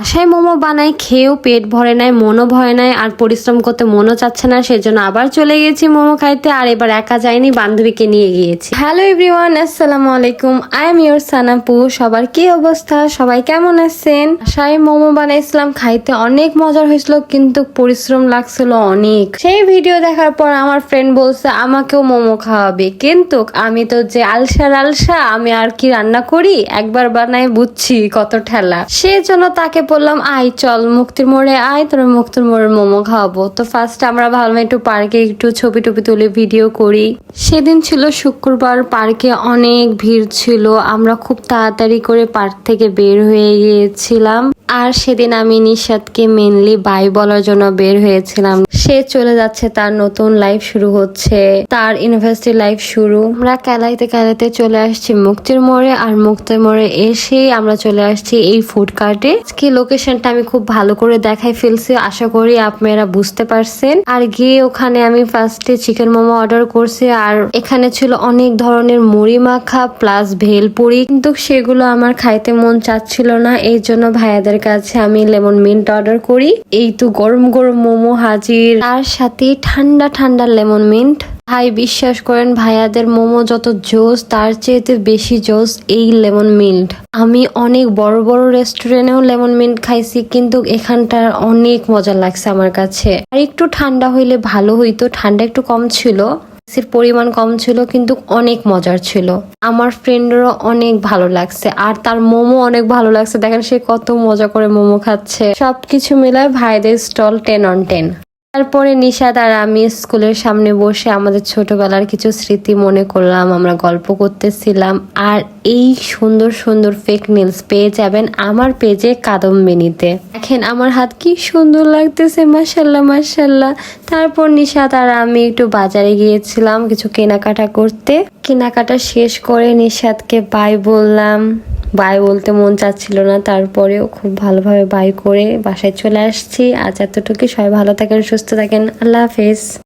বাসায় মোমো বানাই, খেয়েও পেট ভরে নাই, মনও ভরে নাই, আর পরিশ্রম করতে মনও চাচ্ছে না। সেজন্য আবার চলে গেছি মোমো খাইতে। আর এবার একা যাইনি, বান্ধবীকে নিয়ে গিয়েছি। হ্যালো এভরিওয়ান, আসসালামু আলাইকুম। I am your Sanapu. সবার কি অবস্থা? সবাই কেমন আছেন? বাসায় মোমো বানাইছিলাম, খাইতে অনেক মজার হয়েছিল, কিন্তু পরিশ্রম লাগছিল অনেক। সেই ভিডিও দেখার পর আমার ফ্রেন্ড বলছে আমাকেও মোমো খাওয়াবে, কিন্তু আমি তো যে আলসা, আমি আর কি রান্না করি, একবার বানাই বুঝছি কত ঠেলা। সেজন্য তাকে বললাম আই চল মুক্তির মোড়ে আয়, তোর মুক্তির মোড়ের মোমো খাওয়াবো। তো ফার্স্ট আমরা ভাবলাম একটু পার্কে একটু ছবি টবি তুলে ভিডিও করি। সেদিন ছিল শুক্রবার, পার্কে অনেক ভিড় ছিল। আমরা খুব তাড়াতাড়ি করে পার্ক থেকে বের হয়ে গিয়েছিলাম। আর সেদিন আমি নিশাদকে মেনলি বাই বলার জন্য বের হয়েছিলাম। সে চলে যাচ্ছে, তার নতুন লাইফ শুরু হচ্ছে, তার ইউনিভার্সিটি লাইফ শুরু। আমরা খেলাইতে চলে আসছি মুক্তির মোড়ে, আর মুক্তির মোড়ে এসে আমরা চলে আসছি এই ফুড কার্টে। আজকে লোকেশনটা আমি খুব ভালো করে দেখাই ফেলছি, আশা করি আপনারা বুঝতে পারছেন। আর গিয়ে ওখানে আমি ফার্স্টে চিকেন মোমো অর্ডার করছি, আর এখানে ছিল অনেক ধরনের মুড়ি মাখা প্লাস ভেলপুরি, কিন্তু সেগুলো আমার খাইতে মন চাচ্ছিল না। এই জন্য ভাইয়াদের কাছে আমি লেমন মিন্ট অর্ডার করি। এই তো গরম গরম মোমো হাজির, তার সাথে ঠান্ডা ঠান্ডা লেমন মিন্ট। ভাই বিশ্বাস করেন, ভাইয়াদের মোমো যত জোস, তার চেয়ে বেশি জোস এই লেমন মিন্ট। আমি অনেক বড় বড় রেস্টুরেন্টেও লেমন মিন্ট খাইছি, কিন্তু এখানটার অনেক মজা লাগছে আমার কাছে। আর একটু ঠান্ডা হইলে ভালো হইতো, ঠান্ডা একটু কম ছিল, পরিমাণ কম ছিল, কিন্তু অনেক মজার ছিল। আমার ফ্রেন্ডেরও অনেক ভালো লাগছে, আর তার মোমো অনেক ভালো লাগছে। দেখেন সে কত মজা করে মোমো খাচ্ছে। সবকিছু মিলায় ভাইদের স্টল 10 on 10। তারপরে নিশাদ আর আমি স্কুলের সামনে বসে আমাদের ছোটবেলার কিছু স্মৃতি মনে করলাম, আমরা গল্প করতেছিলাম। আর এই সুন্দর সুন্দর ফেক নেলস পেয়ে যাবেন আমার পেজে কাদম্বিনীতে। দেখেন আমার হাত কি সুন্দর লাগতেছে, মাশাল্লাহ মাশাল্লাহ। তারপর নিশাদ আর আমি একটু বাজারে গিয়েছিলাম কিছু কেনাকাটা করতে। কেনাকাটা শেষ করে নিশাদকে বাই বললাম। বাই বলতে মন চাচ্ছিল না, তারপরেও খুব ভালোভাবে বাই করে বাসায় চলে আসছি। আজ এতটুকু, সবাই ভালো থাকেন, সুস্থ থাকেন, আল্লাহ হাফেজ।